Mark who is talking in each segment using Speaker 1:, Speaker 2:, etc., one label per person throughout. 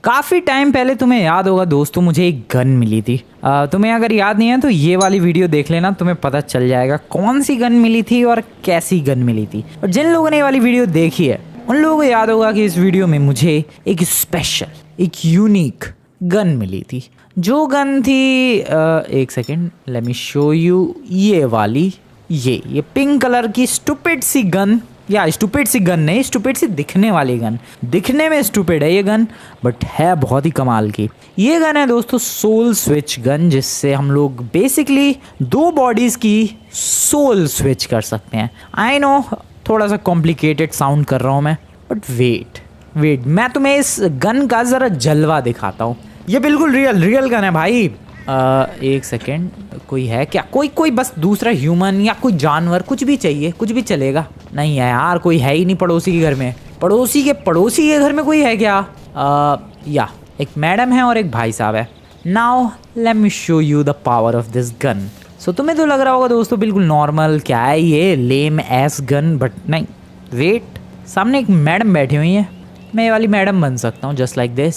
Speaker 1: काफ़ी टाइम पहले तुम्हें याद होगा दोस्तों, मुझे एक गन मिली थी। तुम्हें अगर याद नहीं है तो ये वाली वीडियो देख लेना, तुम्हें पता चल जाएगा कौन सी गन मिली थी और कैसी गन मिली थी। और जिन लोगों ने ये वाली वीडियो देखी है उन लोगों को याद होगा कि इस वीडियो में मुझे एक स्पेशल, एक यूनिक गन मिली थी। जो गन थी एक second, late me show you. ये वाली, ये पिंक कलर की स्टूपिड सी गन, या स्टूपिड सी गन नहीं, स्टूपिड सी दिखने वाली गन। दिखने में स्टूपिड है ये गन, बट है बहुत ही कमाल की। ये गन है दोस्तों सोल स्विच गन, जिससे हम लोग बेसिकली दो बॉडीज की सोल स्विच कर सकते हैं। आई नो थोड़ा सा कॉम्प्लिकेटेड साउंड कर रहा हूँ मैं, बट वेट मैं तुम्हें इस गन का ज़रा जलवा दिखाता हूँ। ये बिल्कुल रियल गन है भाई। एक सेकेंड, कोई है क्या? कोई बस दूसरा ह्यूमन या कोई जानवर, कुछ भी चाहिए, कुछ भी चलेगा। नहीं है यार, कोई है ही नहीं पड़ोसी के घर में। पड़ोसी के घर में कोई है क्या? या एक मैडम है और एक भाई साहब है। Now let me show you the power of this gun. So तुम्हें तो लग रहा होगा दोस्तों बिल्कुल नॉर्मल, क्या है ये लेम एस गन, बट नहीं, वेट, सामने एक मैडम बैठी हुई है। मैं ये वाली मैडम बन सकता हूँ जस्ट लाइक दिस।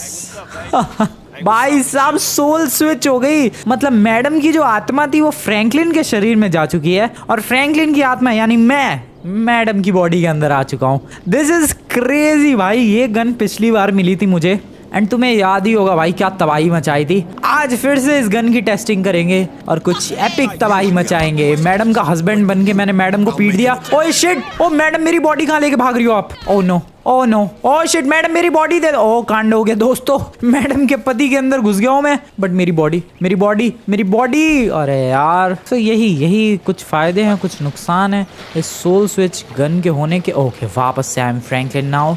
Speaker 1: भाई साहब सोल स्विच हो गई। मतलब मैडम की जो आत्मा थी वो फ्रैंकलिन के शरीर में जा चुकी है, और फ्रैंकलिन की आत्मा यानी मैं मैडम की बॉडी के अंदर आ चुका हूँ। दिस इज क्रेजी भाई। ये गन पिछली बार मिली थी मुझे, एंड तुम्हें याद ही होगा भाई क्या तबाही मचाई थी। आज फिर से इस गन की टेस्टिंग करेंगे और कुछ एपिक तबाही मचाएंगे। मैडम का हस्बैंड बन के मैंने मैडम को पीट दिया। ओए शिट, ओ मैडम मेरी बॉडी कहाँ लेके भाग रही हो आप? Oh no, oh no, oh shit, madam मेरी बॉडी दे दो। ओ कांड हो गया दोस्तों, मैडम के पति के अंदर घुस गया हूँ मैं, बट मेरी बॉडी। अरे यार, तो यही कुछ फायदे हैं, कुछ नुकसान है इस सोल स्विच गन के होने के। ओके, वापस से आई एम फ्रैंकलिन नाउ।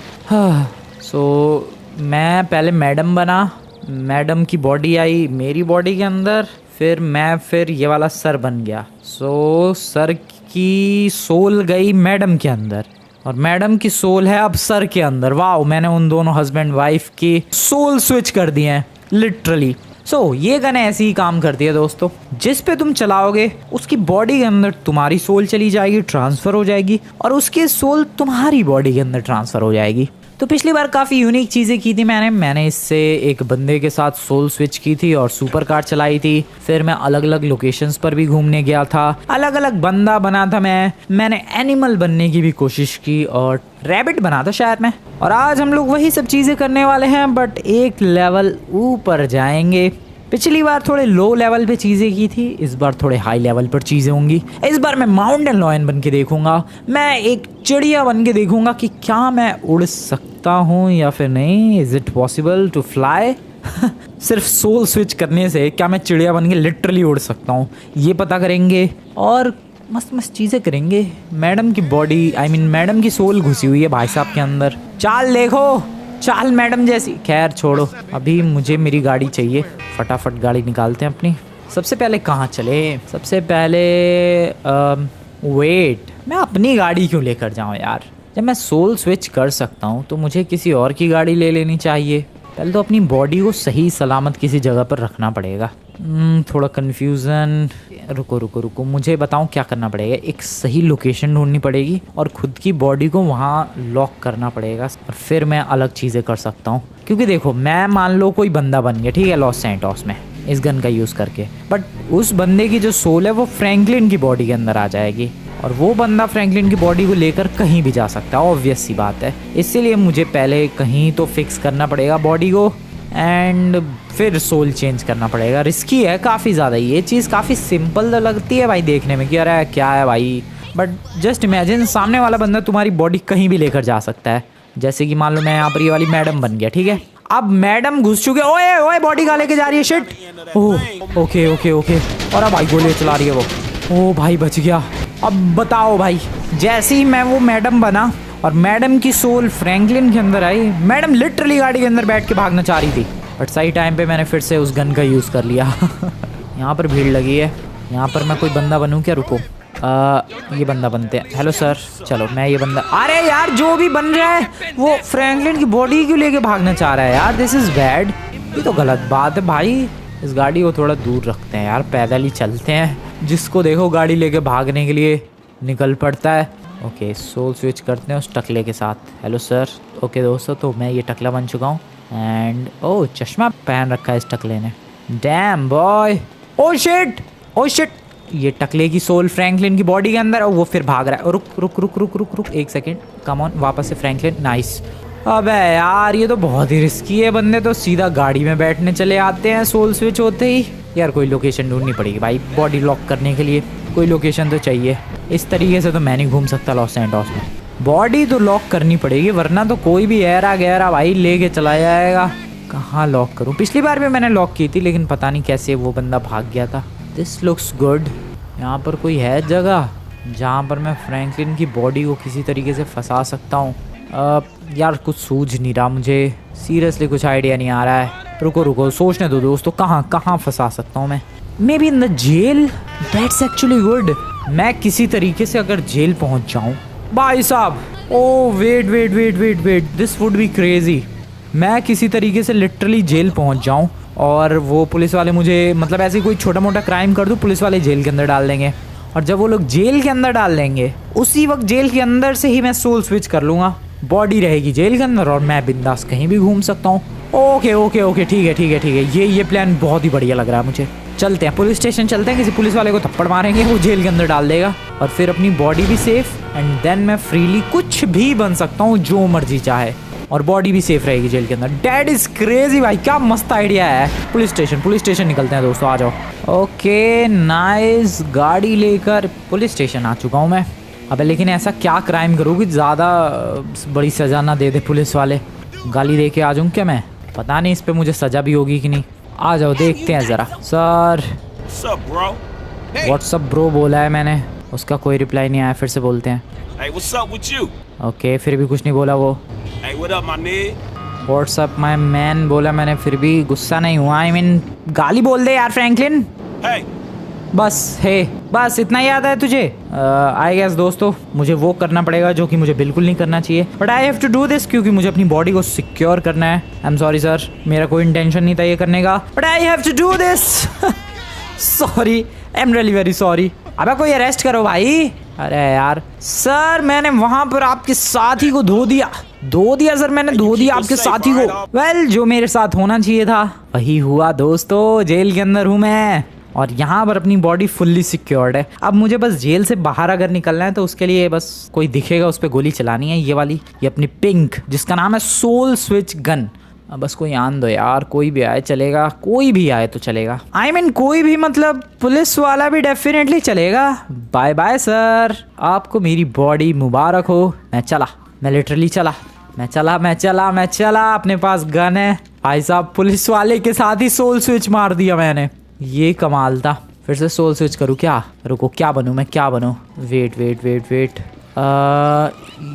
Speaker 1: सो मैं पहले मैडम बना, मैडम की बॉडी आई मेरी बॉडी के अंदर, फिर ये वाला सर बन गया। सो सर की सोल गई मैडम के अंदर, और मैडम की सोल है अब सर के अंदर। वाओ, मैंने उन दोनों हस्बैंड वाइफ की सोल स्विच कर दिए हैं लिटरली। सो ये गन ऐसी ही काम करती है दोस्तों, जिस पे तुम चलाओगे उसकी बॉडी के अंदर तुम्हारी सोल चली जाएगी, ट्रांसफर हो जाएगी, और उसकी सोल तुम्हारी बॉडी के अंदर ट्रांसफर हो जाएगी। तो पिछली बार काफ़ी यूनिक चीज़ें की थी मैंने इससे एक बंदे के साथ सोल स्विच की थी और सुपर कार चलाई थी। फिर मैं अलग अलग लोकेशंस पर भी घूमने गया था, अलग अलग बंदा बना था मैंने एनिमल बनने की भी कोशिश की और रैबिट बना था शायद मैं। और आज हम लोग वही सब चीज़ें करने वाले हैं, बट एक लेवल ऊपर जाएंगे। पिछली बार थोड़े लो लेवल पे चीज़ें की थी, इस बार थोड़े हाई लेवल पर चीज़ें होंगी। इस बार मैं माउंटेन लॉयन बन के देखूंगा, मैं एक चिड़िया बन के देखूंगा कि क्या मैं उड़ सकता हूँ या फिर नहीं। Is it possible to fly? सिर्फ सोल स्विच करने से क्या मैं चिड़िया बन के लिटरली उड़ सकता हूँ, ये पता करेंगे और मस्त चीज़ें करेंगे। मैडम की बॉडी, मैडम की सोल घुसी हुई है भाई साहब के अंदर। चाल देखो, चाल मैडम जैसी। खैर छोड़ो, अभी मुझे मेरी गाड़ी चाहिए, फटाफट गाड़ी निकालते हैं अपनी। सबसे पहले कहाँ चले? सबसे पहले वेट, मैं अपनी गाड़ी क्यों लेकर जाऊँ यार? जब मैं सोल स्विच कर सकता हूँ तो मुझे किसी और की गाड़ी ले लेनी चाहिए। पहले तो अपनी बॉडी को सही सलामत किसी जगह पर रखना पड़ेगा। थोड़ा कन्फ्यूज़न। रुको, मुझे बताऊं क्या करना पड़ेगा। एक सही लोकेशन ढूंढनी पड़ेगी और खुद की बॉडी को वहाँ लॉक करना पड़ेगा, और फिर मैं अलग चीज़ें कर सकता हूँ। क्योंकि देखो, मैं मान लो कोई बंदा बन गया, ठीक है, लॉस सैंटोस में इस गन का यूज़ करके, बट उस बंदे की जो सोल है वो फ्रैंकलिन की बॉडी के अंदर आ जाएगी, और वो बंदा फ्रैंकलिन की बॉडी को लेकर कहीं भी जा सकता है, ऑब्वियस सी बात है। इसीलिए मुझे पहले कहीं तो फिक्स करना पड़ेगा बॉडी को, एंड फिर सोल चेंज करना पड़ेगा। रिस्की है काफ़ी ज़्यादा। ये चीज़ काफ़ी सिंपल लगती है भाई देखने में कि अरे क्या है भाई, बट जस्ट इमेजिन सामने वाला बंदा तुम्हारी बॉडी कहीं भी लेकर जा सकता है। जैसे कि मान लो मैं यहाँ पर ये वाली मैडम बन गया, ठीक है, अब मैडम घुस चुके। ओए बॉडी कहाँ लेके जा रही है? शिट। Oh okay. और अब भाई गोली चला रही है वो। ओ भाई बच गया। अब बताओ भाई, जैसे ही मैं वो मैडम बना और मैडम की सोल फ्रैंकलिन के अंदर आई, मैडम लिटरली गाड़ी के अंदर बैठ के भागना चाह रही थी, बट सही टाइम पे मैंने फिर से उस गन का यूज़ कर लिया। यहाँ पर भीड़ लगी है, यहाँ पर मैं कोई बंदा बनूँ क्या? रुको, ये बंदा बनते हैं। हेलो सर, चलो मैं ये बंदा। अरे यार, जो भी बन रहा है वो फ्रैंकलिन की बॉडी क्यों लेके भागना चाह रहा है यार? This is bad. ये तो गलत बात है भाई। इस गाड़ी को थोड़ा दूर रखते हैं यार, पैदल ही चलते हैं। जिसको देखो गाड़ी लेके भागने के लिए निकल पड़ता है। ओके, सोल स्विच करते हैं उस टकले के साथ। Hello sir. ओके दोस्तों, तो मैं ये टकला बन चुका हूँ एंड ओ चश्मा पहन रखा है इस टकले ने। डैम बॉय, ओ शिट, ओ शिट, ये टकले की सोल फ्रैंकलिन की बॉडी के अंदर। और वो फिर भाग रहा है। रुक रुक रुक रुक रुक रुक एक सेकेंड, कम ऑन, वापस से फ्रैंकलिन। नाइस। अबे यार ये तो बहुत ही रिस्की है, बंदे तो सीधा गाड़ी में बैठने चले आते हैं सोल स्विच होते ही। यार कोई लोकेशन ढूंढनी पड़ेगी भाई बॉडी लॉक करने के लिए, कोई लोकेशन तो चाहिए। इस तरीके से तो मैं नहीं घूम सकता लॉस सैंटोस में, बॉडी तो लॉक करनी पड़ेगी वरना तो कोई भी ऐरा गहरा भाई लेके चला जाएगा। कहाँ लॉक करूँ? पिछली बार भी मैंने लॉक की थी लेकिन पता नहीं कैसे वो बंदा भाग गया था। This looks good. यहाँ पर कोई है जगह जहाँ पर मैं फ्रैंकलिन की बॉडी को किसी तरीके से फंसा सकता हूँ? यार कुछ सूझ नहीं रहा मुझे, सीरियसली कुछ आइडिया नहीं आ रहा है। रुको रुको सोचने दो दोस्तों, कहाँ फंसा सकता हूँ मैं? Maybe in the jail, that's actually good. मैं किसी तरीके से अगर जेल पहुँच जाऊँ भाई साहब, oh wait wait wait wait wait, this would be crazy. मैं किसी तरीके से लिटरली जेल पहुँच जाऊँ और वो पुलिस वाले मुझे, मतलब ऐसे कोई छोटा मोटा क्राइम कर दूँ, पुलिस वाले जेल के अंदर डाल देंगे। और जब वो लोग जेल के अंदर डाल देंगे उसी वक्त जेल के अंदर से ही मैं सोल स्विच कर लूँगा, बॉडी रहेगी जेल के अंदर और मैं बिंदास कहीं भी घूम सकता हूँ। ओके ओके ओके, ठीक है ठीक है ठीक है, ये प्लान बहुत ही बढ़िया लग रहा है मुझे। चलते हैं पुलिस स्टेशन, चलते हैं, किसी पुलिस वाले को थप्पड़ मारेंगे, वो जेल के अंदर डाल देगा और फिर अपनी बॉडी भी सेफ एंड देन मैं फ्रीली कुछ भी बन सकता हूँ जो मर्जी चाहे और बॉडी भी सेफ रहेगी जेल के अंदर। डैट इज क्रेजी भाई, क्या मस्त आइडिया है। पुलिस स्टेशन निकलते हैं दोस्तों, आ जाओ। ओके नाइस, गाड़ी लेकर पुलिस स्टेशन आ चुका हूँ मैं। अबे लेकिन ऐसा क्या क्राइम करूँ कि ज़्यादा बड़ी सज़ा ना दे दे पुलिस वाले? गाली दे के आ जाऊँ क्या मैं? पता नहीं इस पर मुझे सज़ा भी होगी कि नहीं। आ जाओ देखते हैं ज़रा। सर व्हाट्सअप ब्रो बोला है मैंने, उसका कोई रिप्लाई नहीं आया, फिर से बोलते हैं। ओके फिर भी कुछ नहीं बोला वो। व्हाट्सअप माय मैन बोला मैंने, फिर भी गुस्सा नहीं हुआ। आई मीन गाली बोल दे यार फ्रैंकलिन। बस इतना ही याद है तुझे? आई गेस दोस्तों मुझे वो करना पड़ेगा जो कि मुझे बिल्कुल नहीं करना चाहिए, but I have to do this क्योंकि मुझे अपनी बॉडी को सिक्योर करना है। आई एम सॉरी सर, मेरा कोई इंटेंशन नहीं था ये करने का, but I have to do this. Sorry, I am really very sorry. अबे कोई अरेस्ट करो भाई। अरे यार सर, मैंने वहां पर आपके साथी को धो दिया सर, मैंने धो दिया आपके साथी को। वेल जो मेरे साथ होना चाहिए था वही हुआ दोस्तों, जेल के अंदर हूँ मैं और यहाँ पर अपनी बॉडी फुल्ली सिक्योर्ड है। अब मुझे बस जेल से बाहर अगर निकलना है तो उसके लिए बस कोई दिखेगा उस पर गोली चलानी है, ये वाली, ये अपनी पिंक जिसका नाम है सोल स्विच गन। अब बस कोई आन दो यार, कोई भी आए चलेगा, कोई भी आए तो चलेगा। आई मीन कोई भी, मतलब पुलिस वाला भी डेफिनेटली चलेगा। बाय बाय सर, आपको मेरी बॉडी मुबारक हो। मैं चला, मैं लिटरली चला, मैं चला, अपने पास गन है। भाई साहब पुलिस वाले के साथ ही सोल स्विच मार दिया मैंने, ये कमाल था। फिर से सोल स्विच करूँ क्या? रुको क्या बनूँ मैं, क्या बनूँ? वेट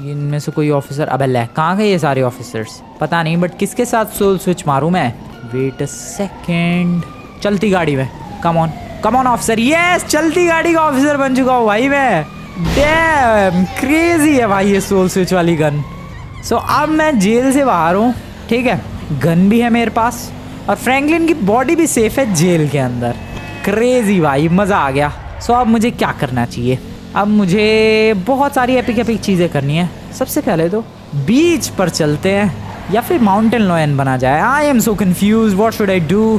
Speaker 1: इनमें से कोई ऑफिसर, अबे ले कहाँ गए ये सारे ऑफिसर्स? पता नहीं, बट किसके साथ सोल स्विच मारूँ मैं? वेट अ सेकेंड, चलती गाड़ी में, कम ऑन ऑफिसर। यस, चलती गाड़ी का ऑफिसर बन चुका हूँ भाई मैं। डैम क्रेजी है भाई ये सोल स्विच वाली गन। सो अब मैं जेल से बाहर हूँ, ठीक है, गन भी है मेरे पास और फ्रैंकलिन की बॉडी भी सेफ है जेल के अंदर। क्रेजी भाई, मज़ा आ गया। सो अब मुझे क्या करना चाहिए? अब मुझे बहुत सारी एपिक चीज़ें करनी है। सबसे पहले तो बीच पर चलते हैं या फिर माउंटेन लॉयन बना जाए। I am so confuse, what should I do?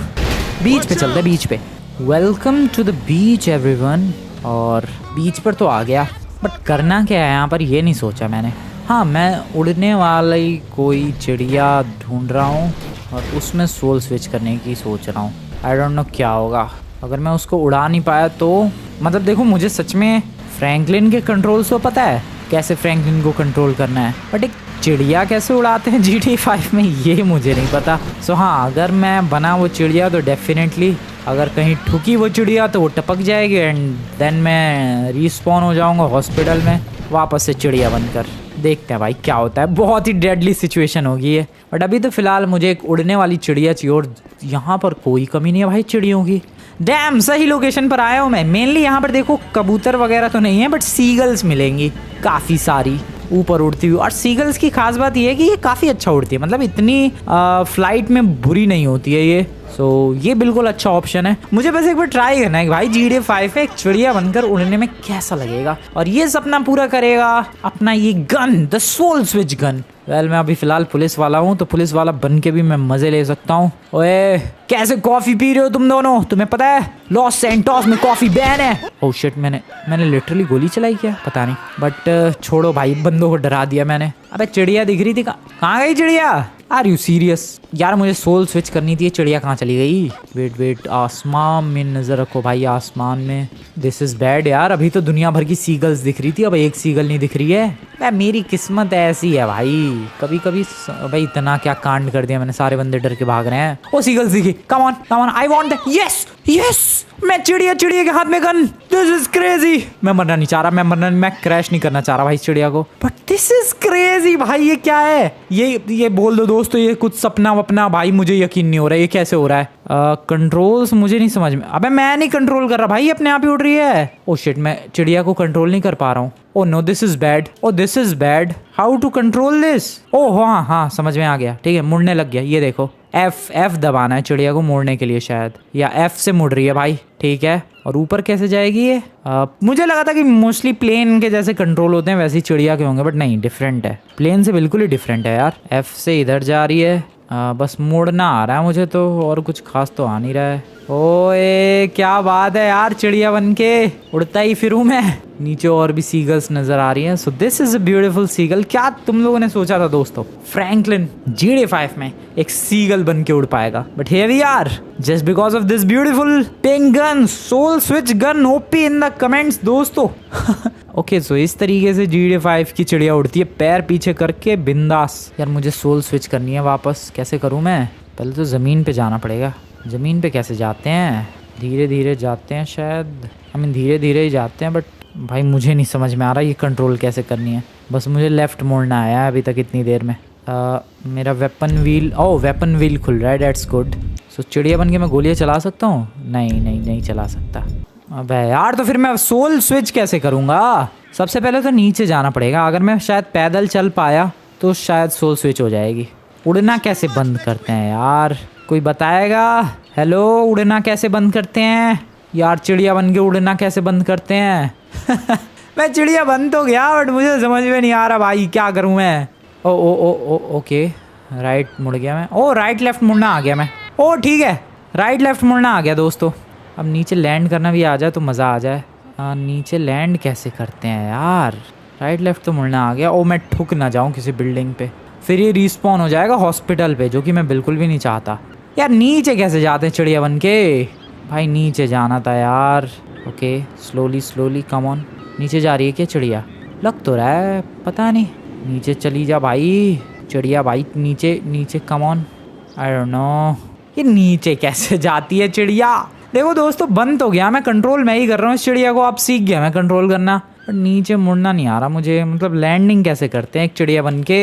Speaker 1: Beach पे चलते हैं, बीच पे। Welcome to the beach everyone. और बीच पर तो आ गया, बट करना क्या है यहाँ पर ये नहीं सोचा मैंने। हाँ, मैं उड़ने वाली कोई चिड़िया ढूंढ रहा हूँ और उसमें सोल स्विच करने की सोच रहा हूँ। आई डोंट नो क्या होगा अगर मैं उसको उड़ा नहीं पाया तो। मतलब देखो मुझे सच में फ्रैंकलिन के कंट्रोल्स तो पता है कैसे फ्रैंकलिन को कंट्रोल करना है, बट एक चिड़िया कैसे उड़ाते हैं GTA 5 में ये मुझे नहीं पता। सो हाँ, अगर मैं बना वो चिड़िया तो डेफिनेटली अगर कहीं ठुकी वो चिड़िया तो वो टपक जाएगी एंड देन मैं रिस्पॉन हो जाऊंगा हॉस्पिटल में वापस से चिड़िया बनकर। देखते हैं भाई क्या होता है, बहुत ही डेडली सिचुएशन होगी ये, बट अभी तो फिलहाल मुझे एक उड़ने वाली चिड़िया चाहिए और यहाँ पर कोई कमी नहीं है भाई चिड़ियों की। डैम सही लोकेशन पर आया हूँ मैं। मेनली यहाँ पर देखो कबूतर वगैरह तो नहीं है, बट सीगल्स मिलेंगी काफ़ी सारी ऊपर उड़ती हुई। और सीगल्स की खास बात ये है कि ये काफ़ी अच्छा उड़ती है, मतलब इतनी फ्लाइट में बुरी नहीं होती है ये। सो ये बिल्कुल अच्छा ऑप्शन है। मुझे बस एक बार ट्राई करना है भाई GTA 5 में एक चिड़िया बनकर उड़ने में कैसा लगेगा, और ये सपना पूरा करेगा अपना ये gun, the soul switch gun. Well मैं अभी फिलहाल पुलिस वाला हूँ, तो पुलिस वाला बन के भी मैं मजे ले सकता हूँ। ओए कैसे कॉफी पी रहे हो तुम दोनों, तुम्हें पता है लॉस सैंटोस में कॉफी बैन है। ओह शिट, मैंने लिटरली गोली चलाई क्या पता नहीं, बट छोड़ो भाई, बंदों को डरा दिया मैंने। अबे चिड़िया दिख रही थी, कहाँ गई चिड़िया? आर यू सीरियस यार, मुझे सोल स्विच करनी थी, चिड़िया कहाँ चली गई? वेट आसमान में नजर रखो भाई, आसमान में। दिस इज बैड यार, अभी तो दुनिया भर की सीगल्स दिख रही थी, अब एक सीगल नहीं दिख रही है। मेरी किस्मत ऐसी है भाई, कभी कभी भाई इतना क्या कांड कर दिया मैंने, सारे बंदे डर के भाग रहे हैं। ओ सीगल्स दिखी, come on I want that. Yes yes, मैं चिड़िया के हाथ में गन, दिस इज क्रेजी। मैं मरना नहीं चाह रहा, मैं क्रैश नहीं करना चाह रहा भाई चिड़िया को, बट दिस इज क्रेजी भाई। ये क्या है? ये बोल दो दोस्तों, ये कुछ सपना वपना भाई, मुझे यकीन नहीं हो रहा है ये कैसे हो रहा है। कंट्रोल्स मुझे नहीं समझ में। अबे मैं नहीं कंट्रोल कर रहा भाई, अपने आप ही उड़ रही है। ओ शिट, मैं चिड़िया को कंट्रोल नहीं कर पा रहा हूँ। Oh no, this is bad, oh this is bad, how to control this? ओ हाँ समझ में आ गया, ठीक है मुड़ने लग गया। ये देखो F दबाना है चिड़िया को मोड़ने के लिए शायद, या F से मुड़ रही है भाई, ठीक है। और ऊपर कैसे जाएगी ये? मुझे लगा था कि मोस्टली प्लेन के जैसे कंट्रोल होते हैं वैसे ही चिड़िया के होंगे, बट नहीं, डिफरेंट है, प्लेन से बिल्कुल ही डिफरेंट है यार। F से इधर जा रही है, बस मोड़ना आ रहा है मुझे तो, और कुछ खास तो आ नहीं रहा है। ओए क्या बात है यार, चिड़िया बनके उड़ता ही फिरूं मैं। नीचे और भी सीगल्स नजर आ रही हैं। So this is a beautiful seagull. क्या तुम लोगों ने सोचा था दोस्तों फ्रैंकलिन GTA 5 में एक सीगल बन के उड़ पाएगा? But here we are, just because of this beautiful pink gun, soul switch gun, OP in the comments दोस्तों। ओके सो इस तरीके से GTA 5 की चिड़िया उड़ती है, पैर पीछे करके बिंदास। यार मुझे सोल स्विच करनी है वापस, कैसे करूँ मैं? पहले तो ज़मीन पे जाना पड़ेगा। ज़मीन पे कैसे जाते हैं? धीरे धीरे जाते हैं शायद, धीरे धीरे ही जाते हैं, बट भाई मुझे नहीं समझ में आ रहा ये कंट्रोल कैसे करनी है। बस मुझे लेफ़्ट मोड़ना आया है अभी तक इतनी देर में। मेरा वेपन व्हील खुल रहा है, डेट्स गुड। सो चिड़िया बन के मैं गोलियाँ चला सकता हूँ? नहीं चला सकता। अबे यार, तो फिर मैं सोल स्विच कैसे करूँगा? सबसे पहले तो नीचे जाना पड़ेगा। अगर मैं शायद पैदल चल पाया तो शायद सोल स्विच हो जाएगी। उड़ना कैसे बंद करते हैं यार, कोई बताएगा? हेलो, उड़ना कैसे बंद करते हैं यार? चिड़िया बन के उड़ना कैसे बंद करते हैं? मैं चिड़िया बन तो गया, बट मुझे समझ में नहीं आ रहा भाई, क्या करूँ मैं? ओके, राइट मुड़ गया मैं। ओ राइट लेफ्ट मुड़ना आ गया मैं। ओ ठीक है, राइट लेफ्ट मुड़ना आ गया दोस्तों। अब नीचे लैंड करना भी आ जाए तो मज़ा आ जाए। नीचे लैंड कैसे करते हैं यार? राइट लेफ्ट तो मुड़ना आ गया। ओ मैं ठुक ना जाऊँ किसी बिल्डिंग पे, फिर ये रिस्पॉन हो जाएगा हॉस्पिटल पे, जो कि मैं बिल्कुल भी नहीं चाहता। यार नीचे कैसे जाते हैं चिड़िया बन के? भाई नीचे जाना था यार। Okay slowly come on. नीचे जा रही है क्या चिड़िया? लग तो रहा है, पता नहीं। नीचे चली जा भाई चिड़िया भाई, नीचे come on. I don't know ये नीचे कैसे जाती है चिड़िया। देखो दोस्तों, बंद तो गया, मैं कंट्रोल मैं ही कर रहा हूँ इस चिड़िया को। अब सीख गया मैं कंट्रोल करना, पर नीचे मुड़ना नहीं आ रहा मुझे। मतलब लैंडिंग कैसे करते हैं एक चिड़िया बन के?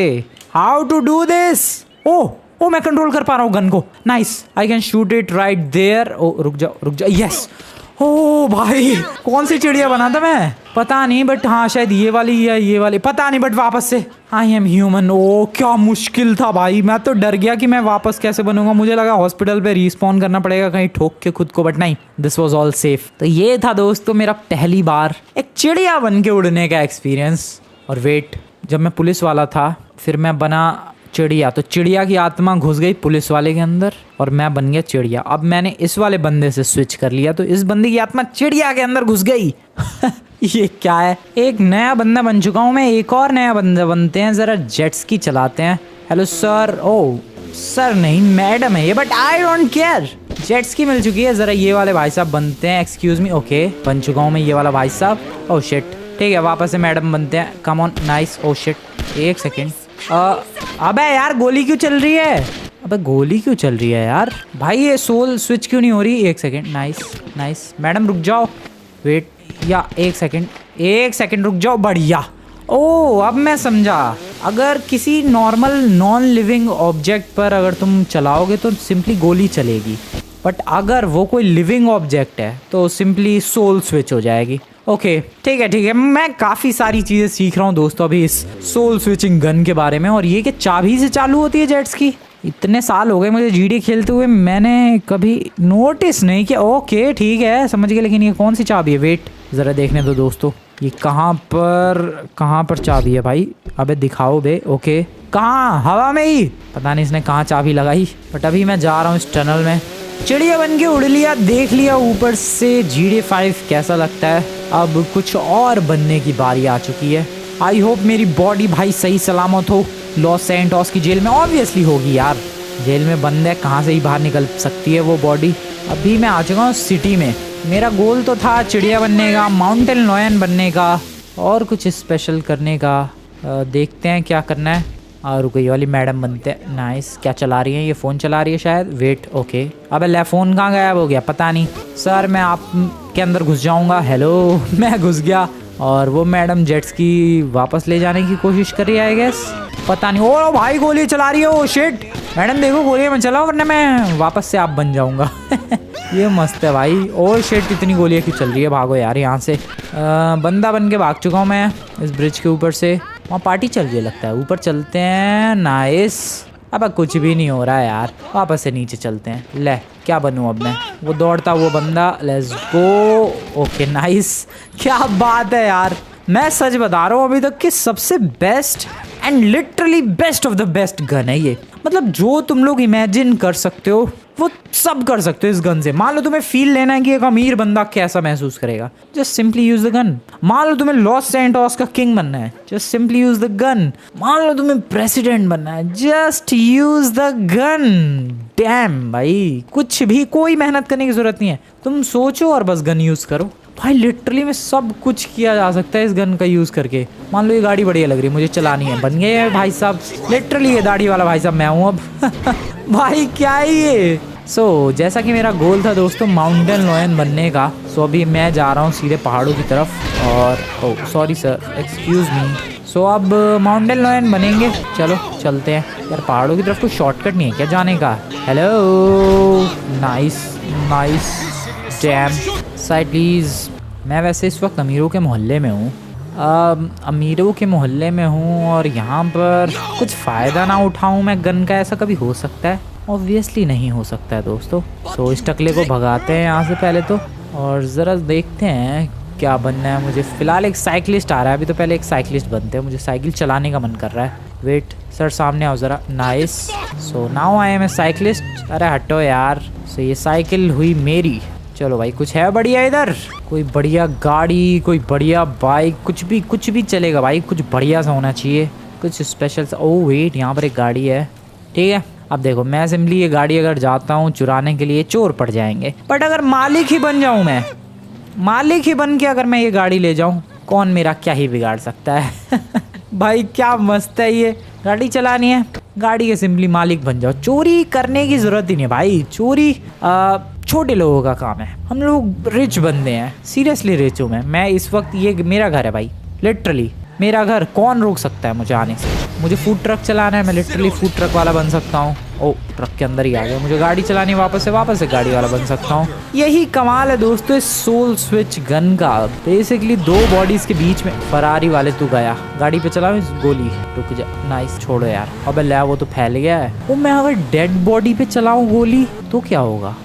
Speaker 1: How to do this? ओ मैं कंट्रोल कर पा रहा हूँ गन को। Nice, I can shoot it right there. ओ रुक जाओ। यस। ओ भाई, कौन सी चिड़िया बना था मैं? पता नहीं, बट हाँ शायद ये वाली या ये वाली, पता नहीं, बट वापस से आई एम ह्यूमन। ओ क्या मुश्किल था भाई, मैं तो डर गया कि मैं वापस कैसे बनूंगा। मुझे लगा हॉस्पिटल पे रिस्पॉन करना पड़ेगा कहीं ठोक के खुद को, बट नहीं, दिस वाज ऑल सेफ। तो ये था दोस्तों मेरा पहली बार एक चिड़िया बन के उड़ने का एक्सपीरियंस। और वेट, जब मैं पुलिस वाला था फिर मैं बना चिड़िया, तो चिड़िया की आत्मा घुस गई पुलिस वाले के अंदर और मैं बन गया चिड़िया। अब मैंने इस वाले बंदे से स्विच कर लिया, तो इस बंदे की आत्मा चिड़िया के अंदर घुस गई। ये क्या है? एक नया बंदा बन चुका हूँ मैं, एक और नया बंदा बनते हैं, जरा जेट्स की चलाते हैं। Hello sir. ओ सर नहीं, मैडम है ये, but I don't care. Jets की मिल चुकी है, जरा ये वाले भाई साहब बनते हैं। एक्सक्यूज मी। ओके बन चुका हूँ मैं ये वाला भाई साहब। ओ शिट, ठीक है वापस से मैडम बनते हैं। Come on, nice. Oh shit, एक सेकेंड। अबे यार गोली क्यों चल रही है? अबे गोली क्यों चल रही है यार? भाई ये सोल स्विच क्यों नहीं हो रही? एक सेकेंड। नाइस। मैडम रुक जाओ, वेट, या एक सेकेंड रुक जाओ। बढ़िया। ओ अब मैं समझा, अगर किसी नॉर्मल नॉन लिविंग ऑब्जेक्ट पर अगर तुम चलाओगे तो सिंपली गोली चलेगी, बट अगर वो कोई लिविंग ऑब्जेक्ट है तो सिंपली सोल स्विच हो जाएगी। ओके ठीक है, मैं काफ़ी सारी चीज़ें सीख रहा हूँ दोस्तों अभी इस सोल स्विचिंग गन के बारे में। और ये कि चाबी से चालू होती है जेट्स की, इतने साल हो गए मुझे जीडी खेलते हुए, मैंने कभी नोटिस नहीं किया। ओके ठीक है समझ गए, लेकिन ये कौन सी चाबी है? वेट ज़रा देखने दो दोस्तों, ये कहाँ पर चाबी है भाई? अबे दिखाओ बे। ओके कहाँ? हवा में ही, पता नहीं इसने कहाँ चाबी लगाई। बट अभी मैं जा रहा हूँ इस टनल में। चिड़िया बन के उड़ लिया, देख लिया ऊपर से GTA 5 कैसा लगता है। अब कुछ और बनने की बारी आ चुकी है। आई होप मेरी बॉडी भाई सही सलामत हो लॉस सैंटोस की जेल में। ऑब्वियसली होगी यार, जेल में बंद है, कहाँ से ही बाहर निकल सकती है वो बॉडी। अभी मैं आ चुका हूँ सिटी में। मेरा गोल तो था चिड़िया बनने का, माउंटेन लॉयन बनने का, और कुछ स्पेशल करने का। देखते हैं क्या करना है। रुको, ये वाली मैडम बनते हैं। नाइस। क्या चला रही है? ये फ़ोन चला रही है शायद। Wait okay. अबे ले, फ़ोन कहाँ गायब हो गया? पता नहीं सर, मैं आप के अंदर घुस जाऊँगा। हेलो मैं घुस गया, और वो मैडम जेट्स की वापस ले जाने की कोशिश कर रही है आई गेस। पता नहीं। ओ भाई गोली चला रही है। ओ शिट मैडम देखो, गोली में चलाओ वरना मैं वापस से आप बन जाऊँगा। ये मस्त है भाई। ओ शिट इतनी गोलियाँ क्यों चल रही है? भागो यार यहाँ से। बंदा बन के भाग चुका हूँ मैं इस ब्रिज के ऊपर से। वहाँ पार्टी चल रही है लगता है, ऊपर चलते हैं। नाइस। अब कुछ भी नहीं हो रहा है यार, वापस से नीचे चलते हैं। ले क्या बनूं अब मैं? वो दौड़ता वो बंदा। Let's go. Okay nice. क्या बात है यार, मैं सच बता रहा हूँ अभी तक कि सबसे best and literally best of the best gun है ये। मतलब जो तुम लोग इमेजिन कर सकते हो वो सब कर सकते हो इस गन से। मान लो तुम्हें फील लेना है कि एक अमीर बंदा कैसा महसूस करेगा, just simply use the gun. मान लो तुम्हें लॉस सैंटोस का किंग बनना है, just simply use the gun. मान लो तुम्हें प्रेसिडेंट बनना है, just use the gun. Dam भाई, कुछ भी, कोई मेहनत करने की जरूरत नहीं है। तुम सोचो और बस गन यूज करो भाई। लिटरली में सब कुछ किया जा सकता है इस गन का यूज करके। मान लो ये गाड़ी बढ़िया लग रही है, मुझे चलानी है, बन गए भाई साहब। लिटरली ये दाढ़ी वाला भाई साहब मैं हूँ अब। भाई क्या है ये? जैसा कि मेरा गोल था दोस्तों माउंटेन लॉयन बनने का, अभी मैं जा रहा हूँ सीधे पहाड़ों की तरफ। और सॉरी सर, एक्सक्यूज मी। अब माउंटेन लॉयन बनेंगे। चलो चलते हैं यार पहाड़ों की तरफ। कोई शॉर्टकट नहीं है क्या जाने का? Hello nice nice. Dam side please. मैं वैसे इस वक्त अमीरों के मोहल्ले में हूँ, अमीरों के मोहल्ले में हूँ, और यहाँ पर कुछ फ़ायदा ना उठाऊँ मैं गन का, ऐसा कभी हो सकता है? ऑब्वियसली नहीं हो सकता है दोस्तों। इस टकले को भगाते हैं यहाँ से पहले तो, और ज़रा देखते हैं क्या बनना है मुझे। फ़िलहाल एक साइकिलिस्ट आ रहा है, अभी तो पहले एक साइकिलिस्ट बनते हैं। मुझे साइकिल चलाने का मन कर रहा है। वेट सर सामने आओ ज़रा। Nice. Now I am a cyclist. अरे हटो यार। ये साइकिल हुई मेरी। चलो भाई कुछ है बढ़िया इधर? कोई बढ़िया गाड़ी, कोई बढ़िया बाइक, कुछ भी चलेगा भाई। कुछ बढ़िया सा होना चाहिए, कुछ स्पेशल सा। ओह वेट, यहाँ पर एक गाड़ी है। ठीक है, अब देखो मैं सिंपली ये गाड़ी अगर जाता हूँ चुराने के लिए, चोर पड़ जाएंगे। बट अगर मालिक ही बन जाऊँ मैं, मालिक ही बन के अगर मैं ये गाड़ी ले जाऊँ, कौन मेरा क्या ही बिगाड़ सकता है? भाई क्या मस्त है ये। गाड़ी चलानी है, गाड़ी के सिंपली मालिक बन जाओ। चोरी करने की ज़रूरत ही नहीं भाई। चोरी छोटे लोगों का काम है। हम लोग रिच बंदे हैं, सीरियसली रिच हूँ मैं इस वक्त। ये मेरा घर है भाई, लिटरली मेरा घर। कौन रोक सकता है मुझे आने से? मुझे फूड ट्रक चलाना है, मैं लिटरली फूड ट्रक वाला बन सकता हूँ। ओ ट्रक के अंदर ही आ गया। मुझे गाड़ी चलानी, वापस से गाड़ी वाला बन सकता हूँ। यही कमाल है दोस्तों इस सोल स्विच गन का। बेसिकली दो बॉडीज के बीच में। फरारी वाले तू गया, गाड़ी पे चलाओ गोली। रुक जा। नाइस, छोड़ो यार। अबे ले, वो तो फैल गया है। वो मैं अगर डेड बॉडी पे चलाऊं गोली तो क्या होगा?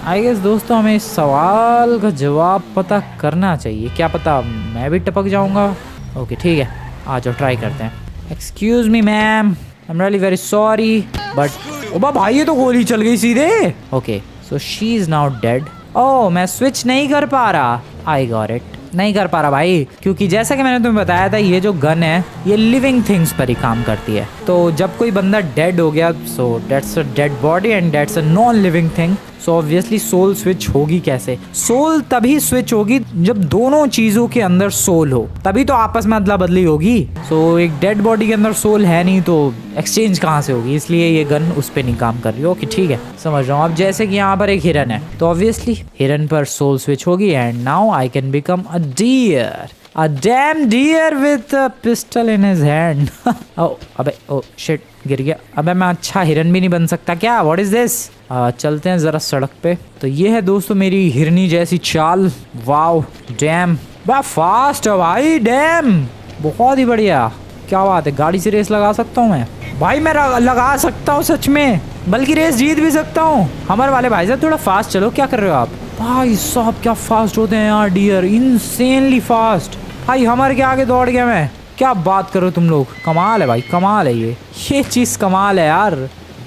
Speaker 1: आई गेस दोस्तों हमें इस सवाल का जवाब पता करना चाहिए। क्या पता मैं भी टपक जाऊंगा। ओके ठीक है, आ जाओ ट्राई करते हैं। Excuse me ma'am, I am really very sorry but. ओबा भाई ये तो गोली चल गई सीधे। Okay she is now dead. ओह मैं स्विच नहीं कर पा रहा। आई गॉट इट, नहीं कर पा रहा भाई, क्योंकि जैसा कि मैंने तुम्हें बताया था ये जो गन है ये लिविंग थिंग्स पर ही काम करती है। तो जब कोई बंदा डेड हो गया, so that's a dead body and that's a non living thing. So obviously soul switch होगी कैसे? सोल तभी स्विच होगी जब दोनों चीजों के अंदर सोल हो, तभी तो आपस में अदला बदली होगी। सो एक डेड बॉडी के अंदर सोल है नहीं तो एक्सचेंज कहाँ से होगी? इसलिए ये गन उस पर नहीं काम कर रही। ओके ठीक है, समझ रहा हूँ। अब जैसे कि यहाँ पर एक हिरन है तो ऑब्वियसली हिरन पर सोल स्विच होगी and now I can become a deer, a damn deer with a pistol in his hand. अबे शिट, गिर गया। अबे मैं अच्छा हिरन भी नहीं बन सकता क्या? What is this? चलते हैं जरा सड़क पे। तो ये है दोस्तों मेरी हिरनी जैसी चाल। वाओ डैम, बड़ा फास्ट है भाई। डैम बहुत ही बढ़िया। क्या बात है, गाड़ी से रेस लगा सकता हूँ मैं? भाई मैं लगा सकता हूँ सच में, बल्कि रेस जीत भी सकता हूँ। हमारे वाले भाई साहब थोड़ा फास्ट चलो, क्या कर रहे हो आप? भाई साहब क्या फास्ट होते हैं यार डियर, इनसेनली फास्ट। भाई हमारे के आगे दौड़ गया मैं, क्या बात करो तुम लोग, कमाल है भाई, कमाल है ये चीज़ कमाल है यार।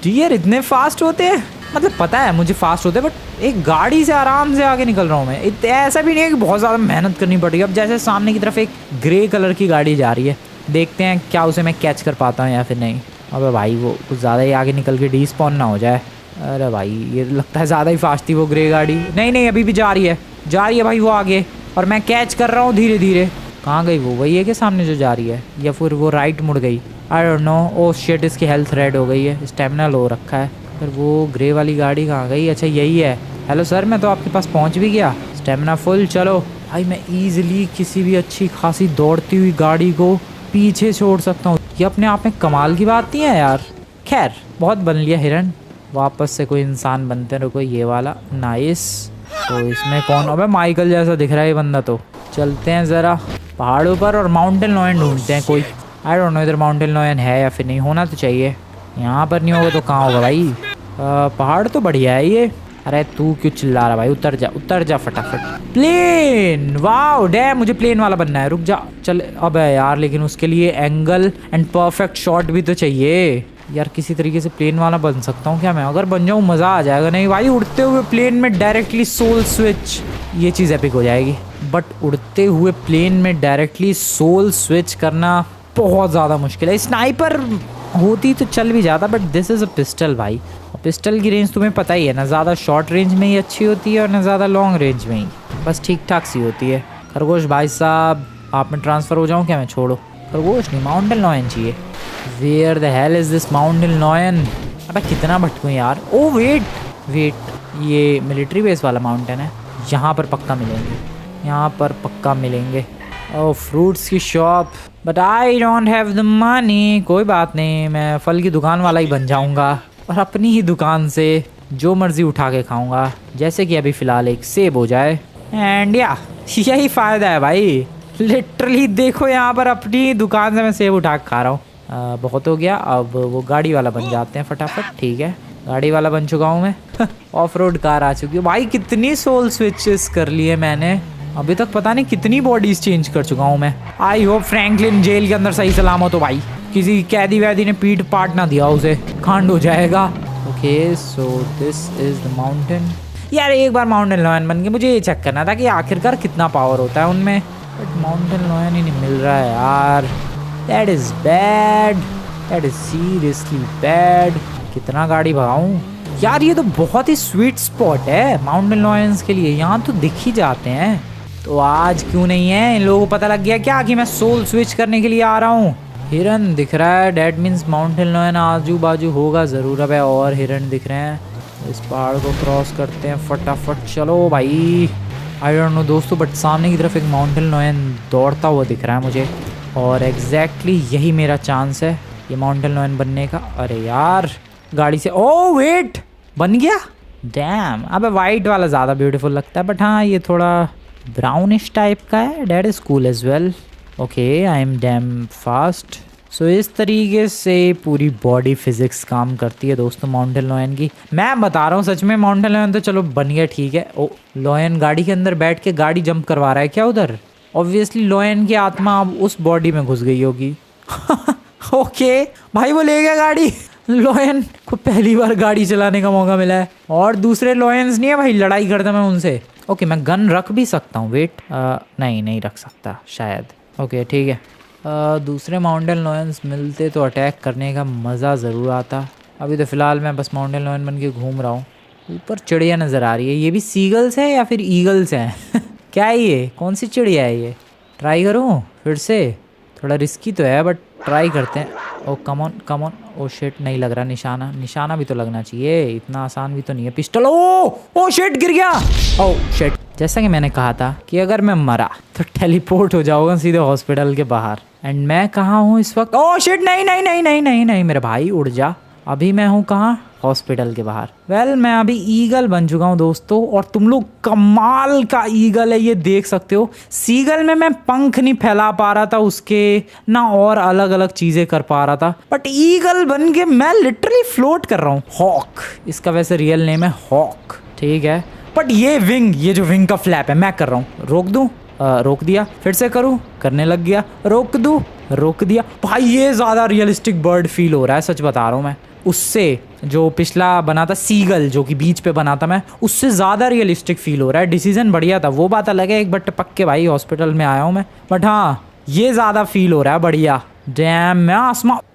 Speaker 1: डियर इतने फास्ट होते हैं, मतलब पता है मुझे फास्ट होते हैं, बट एक गाड़ी से आराम से आगे निकल रहा हूँ मैं। ऐसा भी नहीं है कि बहुत ज़्यादा मेहनत करनी पड़ेगी। अब जैसे सामने की तरफ एक ग्रे कलर की गाड़ी जा रही है, देखते हैं क्या उसे मैं कैच कर पाता हूँ या फिर नहीं। अबे भाई वो कुछ ज़्यादा ही आगे निकल के डिस्पॉन ना हो जाए। अरे भाई ये लगता है ज़्यादा ही फास्ट थी वो ग्रे गाड़ी। नहीं अभी भी जा रही है भाई वो आगे, और मैं कैच कर रहा हूँ धीरे धीरे। कहाँ गई वो? वही है कि सामने जो जा रही है, या फिर वो राइट मुड़ गई? I don't know. Oh shit, इसकी हेल्थ रेड हो गई है, स्टेमिना लो रखा है। पर वो ग्रे वाली गाड़ी कहाँ गई? अच्छा यही है। हेलो सर, मैं तो आपके पास पहुँच भी गया, स्टेमिना फुल। चलो भाई मैं ईजिली किसी भी अच्छी खासी दौड़ती हुई गाड़ी को पीछे छोड़ सकता हूँ। ये अपने आप में कमाल की बात नहीं है यार। खैर बहुत बन लिया हिरन, वापस से कोई इंसान बनते रुको। ये वाला नाइस। तो इसमें कौन? अबे माइकल जैसा दिख रहा है ये बंदा। तो चलते हैं ज़रा पहाड़ों पर और माउंटेन लॉयन ढूंढते हैं कोई। आई डोंट नो इधर माउंटेन लॉयन है या फिर नहीं, होना तो चाहिए। यहाँ पर नहीं होगा तो कहाँ होगा भाई? पहाड़ तो बढ़िया है ये। अरे तू क्यों चिल्ला रहा भाई? उतर जा फटाफट। प्लेन, वाओ डैम, मुझे प्लेन वाला बनना है। रुक जा, चल। अबे यार लेकिन उसके लिए एंगल एंड परफेक्ट शॉट भी तो चाहिए यार। किसी तरीके से प्लेन वाला बन सकता हूँ क्या मैं? अगर बन जाऊँ मज़ा आ जाएगा। नहीं भाई, उड़ते हुए प्लेन में डायरेक्टली सोल स्विच, ये चीज़ एपिक हो जाएगी। बट उड़ते हुए प्लेन में डायरेक्टली सोल स्विच करना बहुत ज़्यादा मुश्किल है। स्नाइपर होती तो चल भी जाता, but this is a pistol भाई। और पिस्टल की रेंज तुम्हें पता ही है ना, ज़्यादा शॉर्ट रेंज में ही अच्छी होती है और ना ज़्यादा लॉन्ग रेंज में ही, बस ठीक ठाक सी होती है। खरगोश भाई साहब, आप में ट्रांसफ़र हो जाऊँ क्या मैं? छोड़ो, खरगोश नहीं, माउंटेन लॉयन चाहिए। Where the hell is this mountain lion? अबे कितना भटकूँ यार। ओ वेट, ये मिलिट्री बेस वाला माउंटेन है। यहाँ पर पक्का मिलेंगे। ओह फ्रूट्स की shop, but I don't have the money. कोई बात नहीं, मैं फल की दुकान वाला ही बन जाऊंगा और अपनी ही दुकान से जो मर्जी उठा के खाऊंगा। जैसे कि अभी फ़िलहाल एक सेब हो जाए, एंड या यही फ़ायदा है भाई। लिटरली देखो यहाँ पर अपनी दुकान से मैं सेब उठा के खा रहा हूँ। बहुत हो गया, अब वो गाड़ी वाला बन जाते हैं फटाफट। ठीक है, गाड़ी वाला बन चुका हूँ मैं। ऑफ रोड कार आ चुकी है भाई। कितनी सोल स्विचेस कर लिए मैंने अभी तक, पता नहीं कितनी बॉडीज चेंज कर चुका हूँ मैं। आई होप फ्रैंकलिन जेल के अंदर सही सलामत हो भाई, किसी कैदी वैदी ने पीट पाट ना दिया उसे, कांड हो जाएगा। Okay so this is the mountain. यार एक बार माउंटेन लॉयन बन के मुझे ये चेक करना था कि आखिरकार कितना पावर होता है उनमें, बट माउंटेन लॉयन ही नहीं मिल रहा है यार। That is bad, that is seriously bad. कितना गाड़ी भगाऊँ यार? ये तो बहुत ही स्वीट स्पॉट है माउंटेन लॉयंस के लिए, यहाँ तो दिख ही जाते हैं। तो आज क्यों नहीं है? इन लोगों को पता लग गया क्या कि मैं सोल स्विच करने के लिए आ रहा हूँ? हिरन दिख रहा है, डैट मीन्स माउंटेन लॉयन आजू बाजू होगा ज़रूर। अब और हिरन दिख रहे हैं। इस पहाड़ को क्रॉस करते हैं फटाफट। चलो भाई, आई डोंट नो दोस्तों, बट सामने की तरफ एक माउंटेन लॉयन दौड़ता हुआ दिख रहा है मुझे, और एग्जैक्टली यही मेरा चांस है ये माउंटेन लॉयन बनने का। अरे यार गाड़ी से, ओह वेट, बन गया। डैम, अबे वाइट वाला ज़्यादा ब्यूटीफुल लगता है, बट हाँ ये थोड़ा ब्राउनिश टाइप का है। That is cool as well. Okay I am damn fast. So इस तरीके से पूरी बॉडी फिजिक्स काम करती है दोस्तों माउंटेन लॉयन की। मैं बता रहा हूँ सच में, माउंटेन लॉयन तो चलो बन गया ठीक है। ओ लॉयन गाड़ी के अंदर बैठ के गाड़ी जंप करवा रहा है क्या उधर? ऑब्वियसली लॉयन की आत्मा अब उस बॉडी में घुस गई होगी। ओके भाई वो ले गया गाड़ी। लॉयन को पहली बार गाड़ी चलाने का मौका मिला है, और दूसरे लॉयंस नहीं है भाई, लड़ाई करता मैं उनसे। ओके मैं गन रख भी सकता हूँ, वेट नहीं रख सकता शायद। ओके ठीक है, दूसरे माउंटेन लॉयंस मिलते तो अटैक करने का मज़ा ज़रूर आता। अभी तो फ़िलहाल मैं बस माउंटेन लॉयन बन के घूम रहा हूँ। ऊपर चिड़िया नज़र आ रही है, ये भी सीगल्स है या फिर ईगल्स हैं? क्या है ये, कौन सी चिड़िया है ये? ट्राई करूँ फिर से? थोड़ा रिस्की तो है बट ट्राई करते हैं। ओ कम ऑन। ओ शिट, नहीं लग रहा निशाना भी तो लगना चाहिए, इतना आसान भी तो नहीं है पिस्टल। ओ शिट, गिर गया। ओ शिट, जैसा कि मैंने कहा था कि अगर मैं मरा तो टेलीपोर्ट हो जाऊंगा सीधे हॉस्पिटल के बाहर। एंड मैं कहाँ हूँ इस वक्त? ओ शिट, नहीं मेरे भाई, उड़ जा। अभी मैं हूँ कहाँ? हॉस्पिटल के बाहर। वेल मैं अभी ईगल बन चुका हूँ दोस्तों, और तुम लोग कमाल का ईगल है ये देख सकते हो। सीगल में मैं पंख नहीं फैला पा रहा था उसके, ना और अलग अलग चीजें कर पा रहा था, बट ईगल बन के मैं लिटरली फ्लोट कर रहा हूँ। हॉक इसका वैसे रियल नेम है, हॉक, ठीक है। बट ये विंग, ये जो विंग का फ्लैप है मैं कर रहा हूँ। रोक दूं? रोक दिया। फिर से करूँ? करने लग गया। रोक दूं? रोक दिया। भाई ये ज़्यादा रियलिस्टिक बर्ड फील हो रहा है, सच बता रहा हूँ मैं। उससे जो पिछला बना था सीगल, जो कि बीच पे बना था मैं, उससे ज़्यादा रियलिस्टिक फील हो रहा है। डिसीजन बढ़िया था, वो बात अलग है, एक बट पक्के भाई हॉस्पिटल में आया हूँ मैं, बट हाँ ये ज़्यादा फील हो रहा है बढ़िया। डैम,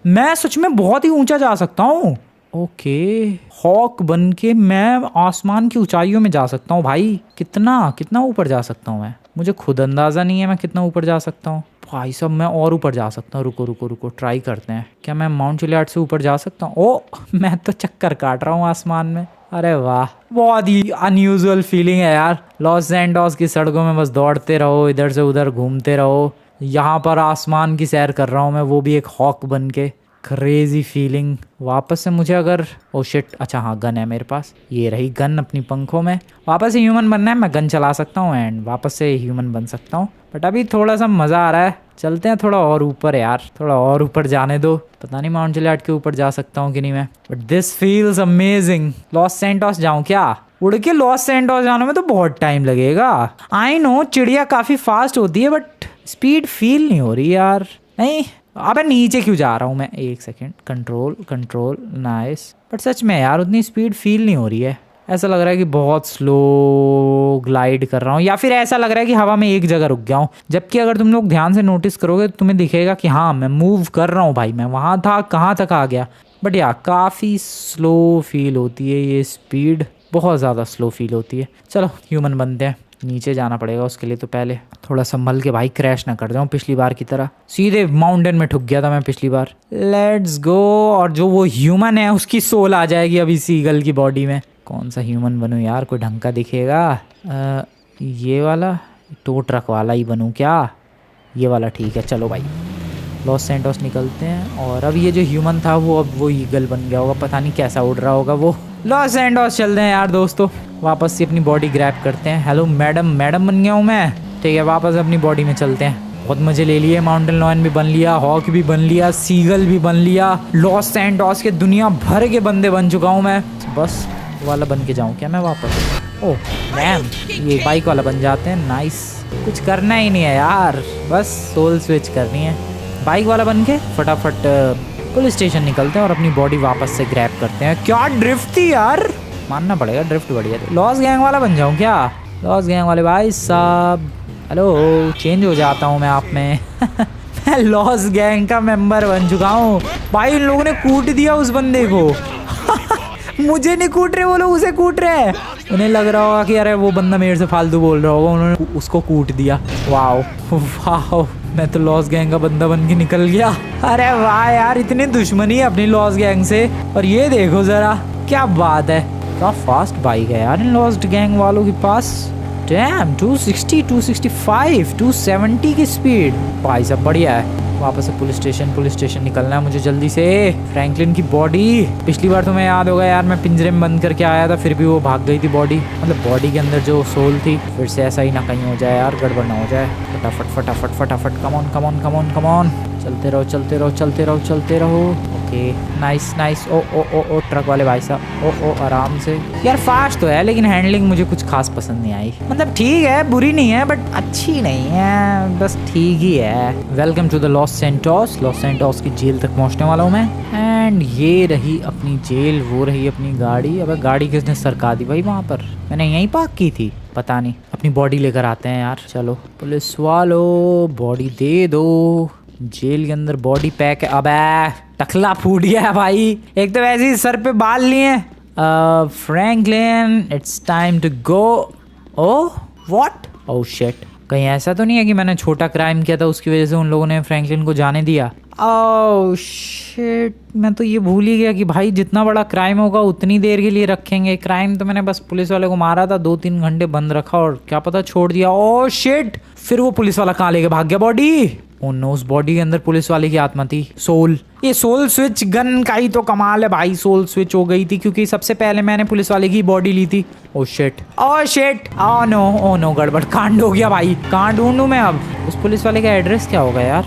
Speaker 1: मैं सच में बहुत ही ऊंचा जा सकता हूँ। ओके, हॉक बन के मैं आसमान की ऊंचाइयों में जा सकता हूँ भाई। कितना कितना ऊपर जा सकता हूँ मैं, मुझे खुद अंदाज़ा नहीं है मैं कितना ऊपर जा सकता हूँ भाई साहब। मैं और ऊपर जा सकता हूँ। रुको रुको रुको, ट्राई करते हैं। क्या मैं माउंट चिलियाड से ऊपर जा सकता हूँ? ओ मैं तो चक्कर काट रहा हूँ आसमान में। अरे वाह, बहुत ही अनयूजुअल फीलिंग है यार। लॉस एंटोस की सड़कों में बस दौड़ते रहो, इधर से उधर घूमते रहो। यहाँ पर आसमान की सैर कर रहा हूँ मैं, वो भी एक हॉक बन के। Crazy feeling. वापस से मुझे अगर, ओ शिट, अच्छा हाँ गन है मेरे पास, ये रही गन अपनी पंखों में। वापस से ह्यूमन बनना है, मैं गन चला सकता हूँ एंड वापस से ह्यूमन बन सकता हूँ। बट अभी थोड़ा सा मज़ा आ रहा है, चलते हैं थोड़ा और ऊपर यार, थोड़ा और ऊपर जाने दो। पता नहीं माउंट चिलियाड के ऊपर जा सकता हूँ कि नहीं मैं, but this feels amazing. Los Santos जाऊँ क्या? उड़ के लॉस सैंटोस जाने में तो बहुत टाइम लगेगा। आई नो चिड़िया काफ़ी फास्ट होती है, बट स्पीड फील नहीं हो रही यार। नहीं, अबे नीचे क्यों जा रहा हूँ मैं? एक second, control control, nice. But सच में यार उतनी स्पीड फील नहीं हो रही है। ऐसा लग रहा है कि बहुत स्लो ग्लाइड कर रहा हूँ, या फिर ऐसा लग रहा है कि हवा में एक जगह रुक गया हूँ। जबकि अगर तुम लोग ध्यान से नोटिस करोगे तो तुम्हें दिखेगा कि हाँ मैं मूव कर रहा हूँ भाई। मैं वहाँ था, कहाँ तक आ गया। बट यार काफ़ी स्लो फील होती है ये स्पीड, बहुत ज़्यादा स्लो फील होती है। चलो ह्यूमन बनते हैं। नीचे जाना पड़ेगा उसके लिए, तो पहले थोड़ा संभल के भाई, क्रैश ना कर जाऊं पिछली बार की तरह। सीधे माउंटेन में ठुक गया था मैं पिछली बार। Let's go. और जो वो ह्यूमन है उसकी सोल आ जाएगी अभी सीगल की बॉडी में। कौन सा ह्यूमन बनूं यार, कोई ढंग का दिखेगा? ये वाला, टो ट्रक वाला ही बनूं क्या? ये वाला ठीक है, चलो भाई लॉस सैंटोस निकलते हैं। और अब ये जो ह्यूमन था वो अब वो ईगल बन गया होगा, पता नहीं कैसा उड़ रहा होगा वो। लॉस सैंटोस चलते हैं यार दोस्तों, वापस से अपनी बॉडी ग्रैब करते हैं। हेलो मैडम, मैडम बन गया हूँ मैं, ठीक है। वापस अपनी बॉडी में चलते हैं। बहुत मजे ले लिए, माउंटेन लॉयन भी बन लिया, हॉक भी बन लिया, सीगल भी बन लिया, लॉस सैंटोस के दुनिया भर के बंदे बन चुका हूँ मैं। बस वाला बन के जाऊँ क्या मैं वापस? ओह मैम, ये बाइक वाला बन जाते हैं। नाइस, कुछ करना ही नहीं है यार, बस सोल स्विच करनी है। बाइक वाला बन के फटाफट पुलिस स्टेशन निकलते हैं और अपनी बॉडी वापस से ग्रैब करते हैं। क्या ड्रिफ्ट थी यार, मानना पड़ेगा ड्रिफ्ट बढ़िया थी। लॉस गैंग वाला बन जाऊँ क्या? लॉस गैंग वाले भाई साहब, हेलो, चेंज हो जाता हूँ मैं आप में। मैं लॉस गैंग का मेंबर बन चुका हूँ भाई। इन लोगों ने कूट दिया उस बंदे को। मुझे नहीं कूट रहे वो लोग, उसे कूट रहे हैं। उन्हें लग रहा होगा कि अरे वो बंदा मेरे से फालतू बोल रहा होगा, उन्होंने उसको कूट दिया। वाओ वाओ, मैं तो लॉस गैंग का बंदा बन के निकल गया। अरे वाह यार, इतनी दुश्मनी है अपनी लॉस गैंग से। और ये देखो जरा, क्या बात है, क्या फास्ट बाइक है यार इन लॉस्ट गैंग वालों के पास। डैम, 260, 265, 270 की स्पीड, भाई साहब बढ़िया है। वापस से पुलिस स्टेशन निकलना है मुझे जल्दी से। फ्रैंकलिन की बॉडी, पिछली बार तुम्हें याद होगा यार मैं पिंजरे में बंद करके आया था, फिर भी वो भाग गई थी बॉडी, मतलब बॉडी के अंदर जो सोल थी। फिर से ऐसा ही ना कहीं हो जाए यार, गड़बड़ ना हो जाए। फटाफट फटाफट फटाफट, कमॉन कमॉन कमॉन कमॉन, चलते रहो चलते रहो चलते रहो चलते रहो। Okay nice nice. ओ ओ ओ ओ ट्रक वाले भाई साहब, ओ ओ आराम से यार। फास्ट तो है लेकिन हैंडलिंग मुझे कुछ खास पसंद नहीं आई। मतलब ठीक है, बुरी नहीं है बट अच्छी नहीं है, बस ठीक ही है। Welcome to the Los Santos. Los Santos की जेल तक पहुंचने वाला हूँ मैं। एंड ये रही अपनी जेल, वो रही अपनी गाड़ी। अब गाड़ी किसने सरका दी भाई वहाँ पर? मैंने यहीं पार्क की थी, पता नहीं। अपनी बॉडी लेकर आते हैं यार। चलो पुलिस वालों, बॉडी दे दो। जेल के अंदर बॉडी पैक है। अबे टकला फूट गया है भाई, एक तो वैसे ही सर पे बाल लिए। Franklin, it's time to go. Oh what, oh shit, कहीं ऐसा तो नहीं है कि मैंने छोटा क्राइम किया था उसकी वजह से उन लोगों ने फ्रैंकलिन को जाने दिया? ओह शिट, मैं तो ये भूल ही गया कि भाई जितना बड़ा क्राइम होगा उतनी देर के लिए रखेंगे। क्राइम तो मैंने बस पुलिस वाले को मारा था, 2-3 घंटे बंद रखा और क्या पता छोड़ दिया। ओह शिट, फिर वो पुलिस वाला कहाँ लेके भाग गया बॉडी? ओ नो, उस बॉडी के अंदर पुलिस वाले की आत्मा थी, सोल। ये सोल स्विच गन का ही तो कमाल है भाई, सोल स्विच हो गई थी क्योंकि सबसे पहले मैंने पुलिस वाले की बॉडी ली थी। Oh shit, oh shit, oh no, गड़बड़, कांड हो गया भाई। कहाँ ढूंढूं मैं अब? उस पुलिस वाले का एड्रेस क्या होगा यार?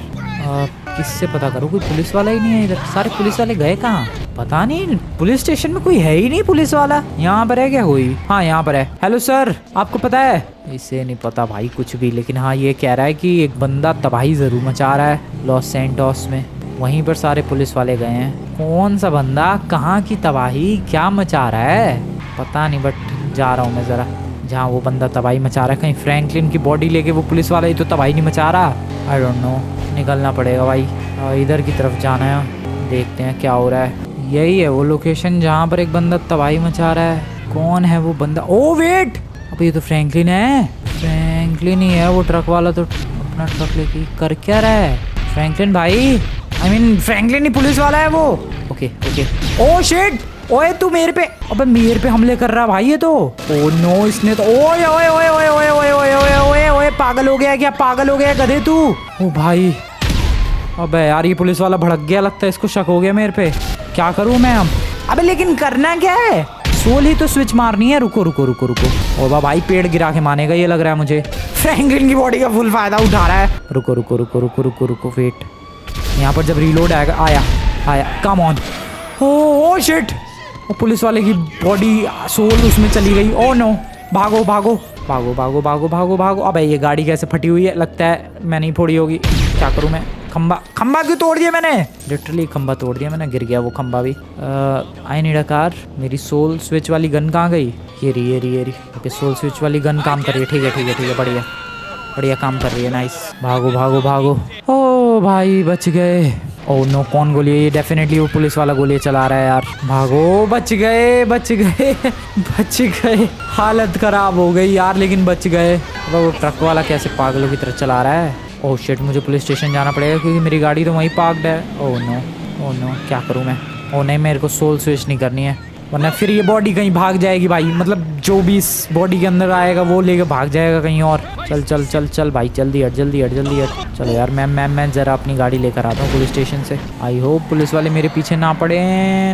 Speaker 1: किससे पता करूँ? कोई पुलिस वाला ही नहीं है इधर। सारे पुलिस वाले गए कहाँ? पता नहीं, पुलिस स्टेशन में कोई है ही नहीं पुलिस वाला। यहाँ पर है क्या कोई? हाँ यहाँ पर है। हेलो सर, आपको पता है? इसे नहीं पता भाई कुछ भी, लेकिन हाँ ये कह रहा है कि एक बंदा तबाही जरूर मचा रहा है लॉस सैंटोस में। वहीं पर सारे पुलिस वाले गए हैं। कौन सा बंदा, कहाँ की तबाही, क्या मचा रहा है पता नहीं, बट जा रहा हूँ मैं ज़रा जहाँ वो बंदा तबाही मचा रहा है। कहीं फ्रैंकलिन की बॉडी लेके वो पुलिस वाला ही तो तबाही नहीं मचा रहा। आई डोंट नो, निकलना पड़ेगा भाई। इधर की तरफ जाना है, देखते हैं क्या हो रहा है। यही है वो लोकेशन जहाँ पर एक बंदा तबाही मचा रहा है। कौन है वो बंदा? ओ वेट, अब ये तो फ्रैंकलिन है। फ्रैंकलिन ही है वो ट्रक वाला, तो अपना ट्रक लेके कर क्या रहा है फ्रैंकलिन भाई? I mean Franklin he police वाला है वो। Okay okay. ओ शिट, ओए तू मेरे पे, अबे मेरे पे हमले कर रहा भाई ये तो। ओ नो, इसने तो ओए ओए ओए ओए ओए ओए ओए ओए ओए ओए, पागल हो गया क्या? पागल हो गया गधे तू? ओ भाई, अबे यार ये पुलिस वाला भड़क गया, लगता है इसको शक हो गया मेरे पे। क्या करूं मैं अब? अबे लेकिन करना क्या है? सोल ही तो स्विच मारनी है। रुको रुको रुको रुको। ओ भाई पेड़ गिरा के मानेगा ये लग रहा है मुझे। फ्रैंकलिन की बॉडी का फुल फायदा उठा रहा है। रुको रुको रुको रुको रुको रुको, वेट। यहाँ पर जब रीलोड आएगा, आया आया, come on. Oh shit, police वाले की बॉडी सोल उसमें चली गई। ओ नो, भागो भागो भागो भागो भागो भागो भागो। अबे ये गाड़ी कैसे फटी हुई है? लगता है मैंने ही फोड़ी होगी। क्या करूं मैं? खंबा क्यों तोड़ दिया मैंने? लिटरली खंबा तोड़ दिया मैंने, गिर गया वो खंबा भी। I need a car. मेरी सोल स्विच वाली गन कहाँ गई? ये रही। ओके, सोल स्विच वाली गन काम कर रही है। ठीक है ठीक है ठीक है, बढ़िया बढ़िया काम कर रही है, नाइस। भागो भागो भागो। ओ भाई बच गए। ओ नो, कौन गोली है ये? डेफिनेटली वो पुलिस वाला गोली चला रहा है यार। भागो, बच गए बच गए बच गए। हालत खराब हो गई यार, लेकिन बच गए। वो ट्रक वाला कैसे पागलों की तरह चला रहा है। ओह शिट, मुझे पुलिस स्टेशन जाना पड़ेगा क्योंकि मेरी गाड़ी तो वहीं पार्क्ड है। ओह नो, क्या करूं मैं? ओह नहीं, मेरे को सोल स्विच नहीं करनी है, वरना फिर ये बॉडी कहीं भाग जाएगी भाई। मतलब जो भी इस बॉडी के अंदर आएगा वो लेके भाग जाएगा कहीं और। चल चल चल चल भाई, जल्दी हट जल्दी हट जल्दी हट। चलो यार, मैं ज़रा अपनी गाड़ी लेकर आता हूँ पुलिस स्टेशन से। आई होप पुलिस वाले मेरे पीछे ना पड़े।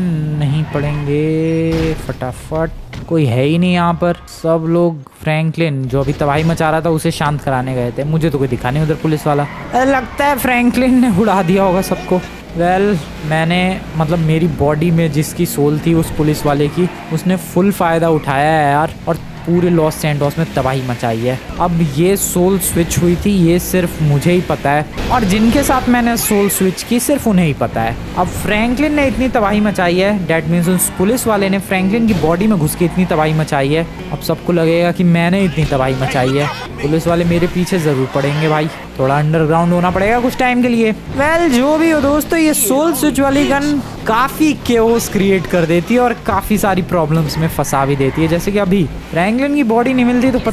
Speaker 1: नहीं पड़ेंगे, फटाफट। कोई है ही नहीं यहाँ पर, सब लोग फ्रैंकलिन जो अभी तबाही मचा रहा था उसे शांत कराने गए थे। मुझे तो कोई दिखा नहीं उधर पुलिस वाला। लगता है फ्रैंकलिन ने उड़ा दिया होगा सबको। वेल, मैंने मतलब मेरी बॉडी में जिसकी सोल थी उस पुलिस वाले की, उसने फुल फ़ायदा उठाया है यार, और पूरे लॉस सैंटोस में तबाही मचाई है। अब ये सोल स्विच हुई थी ये सिर्फ मुझे ही पता है, और जिनके साथ मैंने सोल स्विच की सिर्फ उन्हें ही पता है। अब फ्रैंकलिन ने इतनी तबाही मचाई है, डेट मीन्स उस पुलिस वाले ने फ्रैंकलिन की बॉडी में घुस के इतनी तबाही मचाई है। अब सबको लगेगा कि मैंने इतनी तबाही मचाई है। पुलिस वाले मेरे पीछे ज़रूर पड़ेंगे भाई, थोड़ा अंडरग्राउंड होना पड़ेगा कुछ टाइम के लिए। वेल, जो भी हो दोस्तों, ये सोल स्विच वाली गन काफ़ी केओस क्रिएट कर देती है और काफ़ी सारी प्रॉब्लम्स में फंसा भी देती है। जैसे कि अभी फ्रैंकलिन की बॉडी नहीं मिलती तो पता